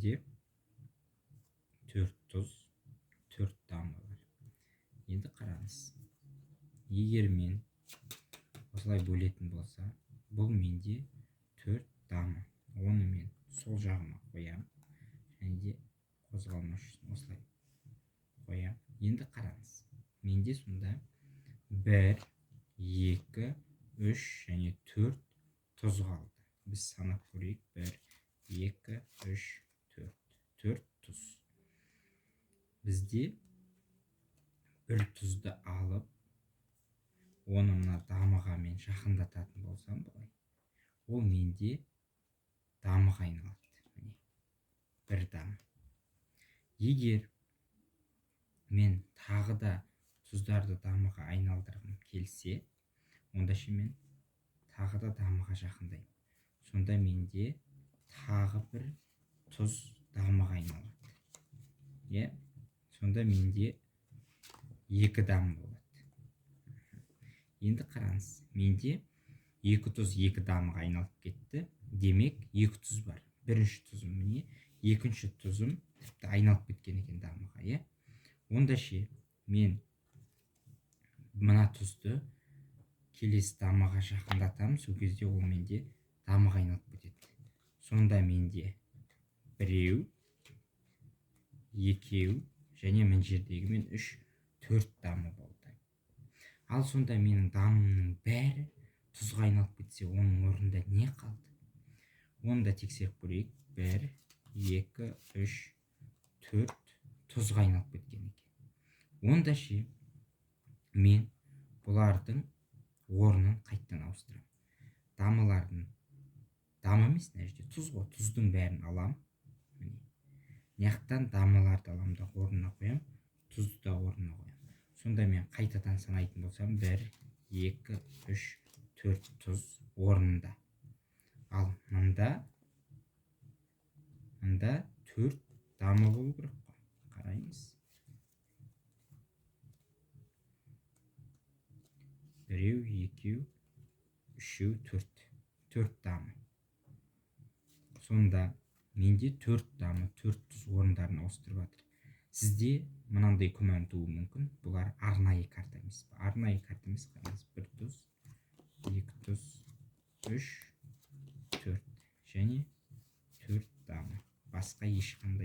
менде 4 тұз, 4 дамба бар. Енді қараңыз. Егер мен осылай бөлетін болса, бұл менде 4 дамба. Оны мен сол жағыма қоям. Және де қозғалмас үшін осылай қоям. Енді қараңыз. Менде сонда 1, 2, 3 және 4 тұз қалды. Біз санап көрейік. 1, 2, 3, 4. 4 тұз. Бізде бір тұзды алып, оны мына дамыға мен жақындататын болсам былай, ол менде дамыға айналады. Міне, бір дамы. Егер мен тағы да тұздарды дамыға айналдырғым келсе, онда ше мен тағы да дамыға жақындаймын. Сонда менде тағы бір тұз дамыға айналады. Сонда менде 2 дамы болады. Енді қараңыз, менде 2 тұз 2 дамыға айналып кетті. Демек, 2 тұз бар. Бірінші тұзым міне, екінші тұзым тіпті айналып кеткен екен дамыға. Онда ше мен мына тұзды келесі дамыға жақындатамын, сол кезде ол менде дамыға айналып кетеді. Сонда менде 1, 2 және мына жердегі мен 3, 4 дамы болды. Ал сонда менің дамымның бәрі тұзға айналып кетсе, оның орнында не қалды? Оны да тексеріп көрейік. 1, 2, 3, 4 тұзға айналып кеткен екен. Онда ше мен бұлардың орнын қайттан ауыстырам. Дамылардың, дамы емес, мына жерде тұз ғой, тұздың бәрін алам. Мынаяқтан дамыларды алам да орнына қоям, тұзды да орнына қоям. Сонда мен қайтадан санайтын болсам, 1, 2, 3, 4 тұз орнында. Ал мында 4 дамы болу керек қой. Қараймыз. 1, 2, 3, 4 дамы. Сонда менде 4 дамы, 4 тұз орындарын ауыстырып жатыр. Сізде мынандай күмән тууы мүмкін. Бұлар арнайы карта емес. Арнайы карта емес, қараңыз. 1 тұз, 2 тұз, 3, 4 және 4 дамы. Басқа ешқандай